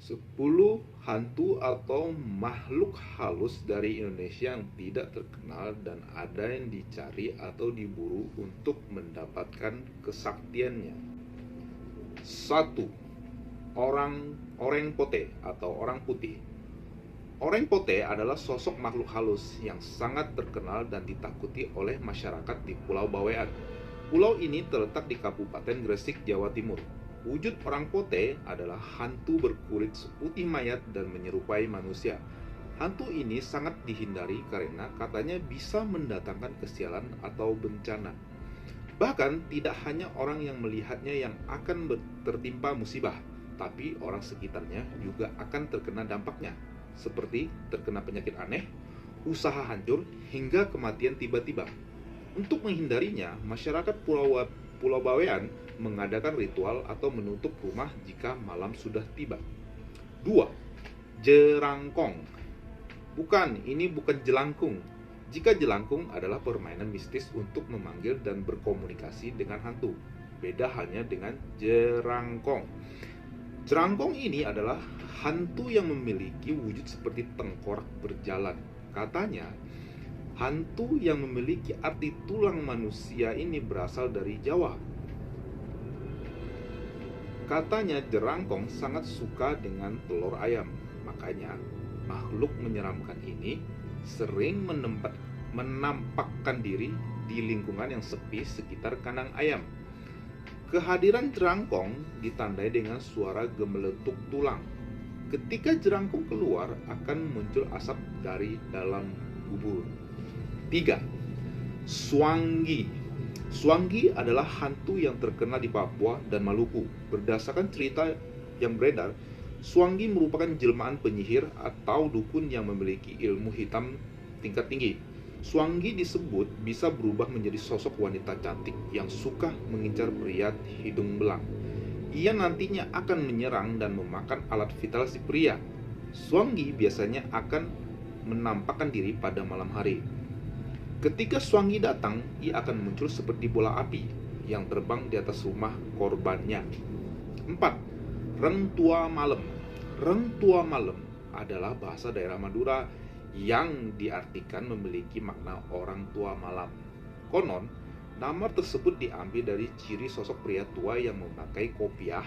10 hantu atau makhluk halus dari Indonesia yang tidak terkenal dan ada yang dicari atau diburu untuk mendapatkan kesaktiannya. 1. Oreng Pote atau orang putih. Oreng Pote adalah sosok makhluk halus yang sangat terkenal dan ditakuti oleh masyarakat di Pulau Bawean. Pulau ini terletak di Kabupaten Gresik, Jawa Timur. Wujud orang Pote adalah hantu berkulit seputih mayat dan menyerupai manusia. Hantu ini sangat dihindari karena katanya bisa mendatangkan kesialan atau bencana. Bahkan tidak hanya orang yang melihatnya yang akan tertimpa musibah, tapi orang sekitarnya juga akan terkena dampaknya, seperti terkena penyakit aneh, usaha hancur, hingga kematian tiba-tiba. Untuk menghindarinya, masyarakat Pulau Bawean mengadakan ritual atau menutup rumah jika malam sudah tiba. 2. Jerangkong. Ini bukan jelangkung. Jika jelangkung adalah permainan mistis untuk memanggil dan berkomunikasi dengan hantu. Beda halnya dengan jerangkong. Jerangkong ini adalah hantu yang memiliki wujud seperti tengkorak berjalan. Katanya, hantu yang memiliki arti tulang manusia ini berasal dari Jawa. Katanya jerangkong sangat suka dengan telur ayam. Makanya makhluk menyeramkan ini sering menampakkan diri di lingkungan yang sepi sekitar kandang ayam. Kehadiran jerangkong ditandai dengan suara gemeletuk tulang. Ketika jerangkong keluar, akan muncul asap dari dalam kubur. 3. Swanggi. Swanggi adalah hantu yang terkenal di Papua dan Maluku. Berdasarkan cerita yang beredar, Swanggi merupakan jelmaan penyihir atau dukun yang memiliki ilmu hitam tingkat tinggi. Swanggi disebut bisa berubah menjadi sosok wanita cantik yang suka mengincar pria hidung belang. Ia nantinya akan menyerang dan memakan alat vital si pria. Swanggi biasanya akan menampakkan diri pada malam hari. Ketika Swanggi datang, ia akan muncul seperti bola api yang terbang di atas rumah korbannya. 4. Rengtua Malam. Rengtua Malam adalah bahasa daerah Madura yang diartikan memiliki makna orang tua malam. Konon, nama tersebut diambil dari ciri sosok pria tua yang memakai kopiah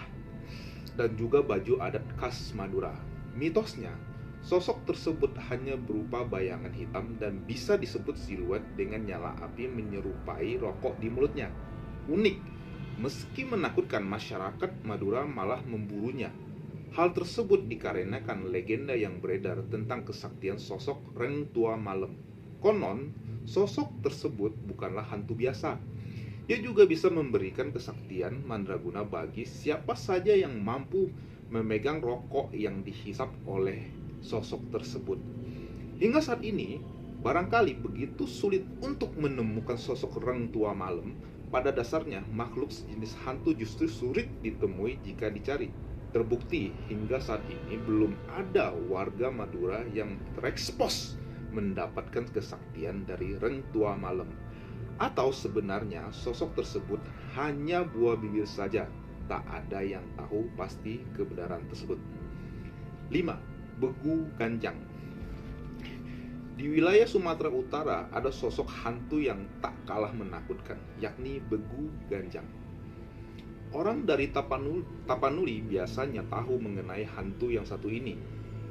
dan juga baju adat khas Madura. Mitosnya, sosok tersebut hanya berupa bayangan hitam dan bisa disebut siluet dengan nyala api menyerupai rokok di mulutnya. Unik, meski menakutkan, masyarakat Madura malah memburunya. Hal tersebut dikarenakan legenda yang beredar tentang kesaktian sosok Rengtua Malam. Konon, sosok tersebut bukanlah hantu biasa. Ia juga bisa memberikan kesaktian mandraguna bagi siapa saja yang mampu memegang rokok yang dihisap oleh sosok tersebut. Hingga saat ini, barangkali begitu sulit untuk menemukan sosok Rengtua Malam. Pada dasarnya, makhluk sejenis hantu justru sulit ditemui jika dicari. Terbukti hingga saat ini belum ada warga Madura yang terekspos mendapatkan kesaktian dari Rengtua Malam. Atau sebenarnya sosok tersebut hanya buah bibir saja, tak ada yang tahu pasti kebenaran tersebut. 5. Begu Ganjang. Di wilayah Sumatera Utara ada sosok hantu yang tak kalah menakutkan, yakni Begu Ganjang. Orang dari Tapanuli biasanya tahu mengenai hantu yang satu ini.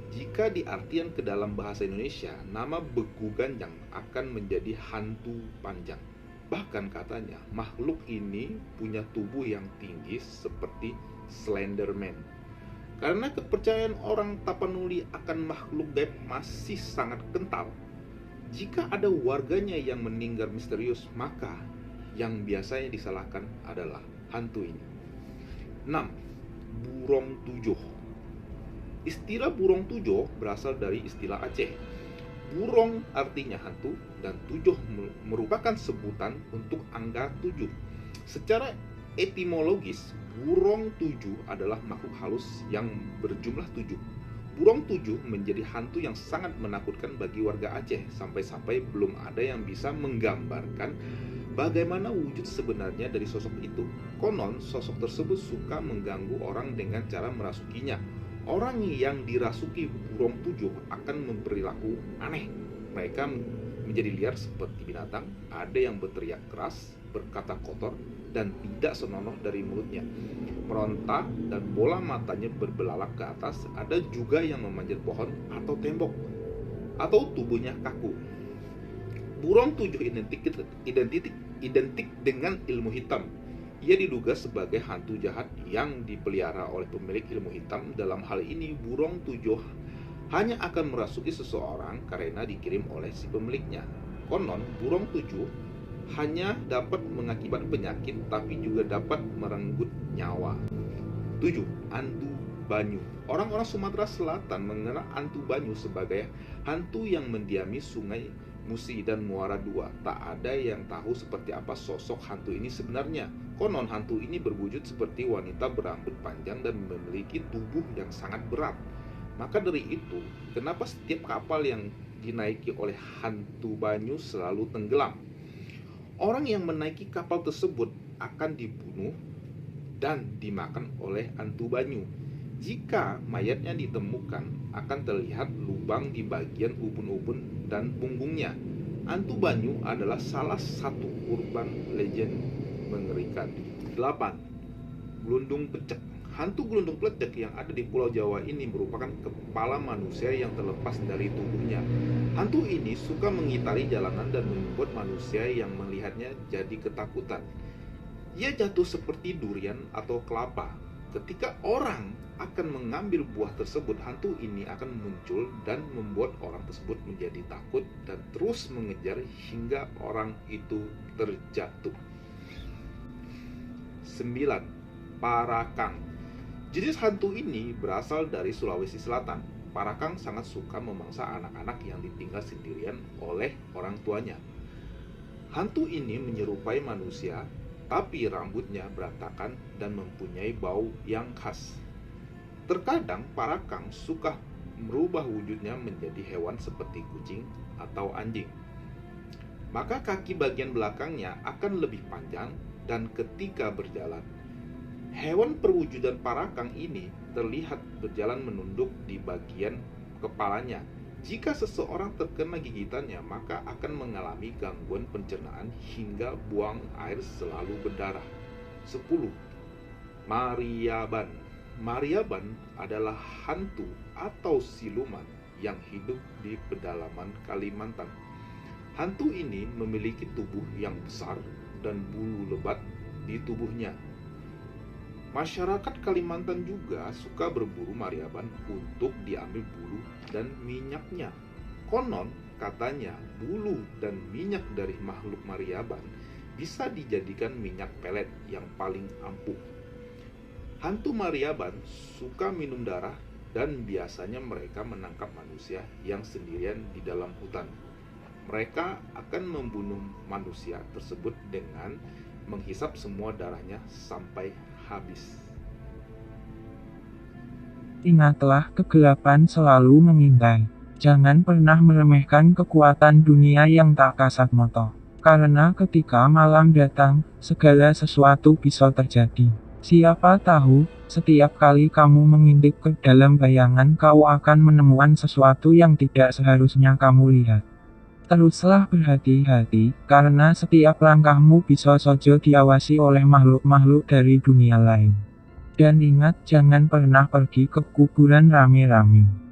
Jika diartikan ke dalam bahasa Indonesia, nama Begu Ganjang akan menjadi hantu panjang. Bahkan katanya makhluk ini punya tubuh yang tinggi seperti Slenderman. Karena kepercayaan orang Tapanuli akan makhluk gaib masih sangat kental, jika ada warganya yang meninggal misterius, maka yang biasanya disalahkan adalah hantu ini. 6. Burong Tujuh. Istilah burong tujuh berasal dari istilah Aceh. Burong artinya hantu dan tujuh merupakan sebutan untuk angka 7. Secara etimologis, burong tujuh adalah makhluk halus yang berjumlah 7. Burong tujuh menjadi hantu yang sangat menakutkan bagi warga Aceh, sampai-sampai belum ada yang bisa menggambarkan bagaimana wujud sebenarnya dari sosok itu. Konon, sosok tersebut suka mengganggu orang dengan cara merasukinya. Orang yang dirasuki burung tujuh akan berperilaku aneh. Mereka menjadi liar seperti binatang, ada yang berteriak keras, berkata kotor, dan tidak senonoh dari mulutnya. Meronta dan bola matanya berbelalak ke atas, ada juga yang memanjat pohon atau tembok, atau tubuhnya kaku. Burung tujuh identik dengan ilmu hitam. Ia diduga sebagai hantu jahat yang dipelihara oleh pemilik ilmu hitam. Dalam hal ini, burung tujuh hanya akan merasuki seseorang karena dikirim oleh si pemiliknya. Konon, burung tujuh hanya dapat mengakibatkan penyakit, tapi juga dapat merenggut nyawa. 7. Hantu Banyu. Orang-orang Sumatera Selatan mengenal hantu Banyu sebagai hantu yang mendiami sungai Musi dan Muara II. Tak ada yang tahu seperti apa sosok hantu ini sebenarnya. Konon hantu ini berwujud seperti wanita berambut panjang dan memiliki tubuh yang sangat berat. Maka dari itu, kenapa setiap kapal yang dinaiki oleh hantu Banyu selalu tenggelam? Orang yang menaiki kapal tersebut akan dibunuh dan dimakan oleh hantu Banyu. Jika mayatnya ditemukan, akan terlihat lubang di bagian ubun-ubun dan punggungnya. Hantu Banyu adalah salah satu urban legend mengerikan. 8. Glundung Plecek. Hantu Glundung Plecek yang ada di Pulau Jawa ini merupakan kepala manusia yang terlepas dari tubuhnya. Hantu ini suka mengitari jalanan dan membuat manusia yang melihatnya jadi ketakutan. Ia jatuh seperti durian atau kelapa. Ketika orang akan mengambil buah tersebut, hantu ini akan muncul dan membuat orang tersebut menjadi takut dan terus mengejar hingga orang itu terjatuh. 9. Parakang. Jenis hantu ini berasal dari Sulawesi Selatan. Parakang sangat suka memangsa anak-anak yang ditinggal sendirian oleh orang tuanya. Hantu ini menyerupai manusia, tapi rambutnya berantakan dan mempunyai bau yang khas. Terkadang parakang suka merubah wujudnya menjadi hewan seperti kucing atau anjing. Maka kaki bagian belakangnya akan lebih panjang dan ketika berjalan, hewan perwujudan parakang ini terlihat berjalan menunduk di bagian kepalanya. Jika seseorang terkena gigitannya, maka akan mengalami gangguan pencernaan hingga buang air selalu berdarah. 10. Mariaban. Mariaban adalah hantu atau siluman yang hidup di pedalaman Kalimantan. Hantu ini memiliki tubuh yang besar dan bulu lebat di tubuhnya. Masyarakat Kalimantan juga suka berburu Mariaban untuk diambil bulu dan minyaknya. Konon katanya bulu dan minyak dari makhluk Mariaban bisa dijadikan minyak pelet yang paling ampuh. Hantu Mariaban suka minum darah dan biasanya mereka menangkap manusia yang sendirian di dalam hutan. Mereka akan membunuh manusia tersebut dengan menghisap semua darahnya sampai habis. Ingatlah, kegelapan selalu mengintai. Jangan pernah meremehkan kekuatan dunia yang tak kasat mata. Karena ketika malam datang, segala sesuatu bisa terjadi. Siapa tahu, setiap kali kamu mengintip ke dalam bayangan, kau akan menemukan sesuatu yang tidak seharusnya kamu lihat. Teruslah berhati-hati, karena setiap langkahmu bisa saja diawasi oleh makhluk-makhluk dari dunia lain. Dan ingat, jangan pernah pergi ke kuburan rame-rame.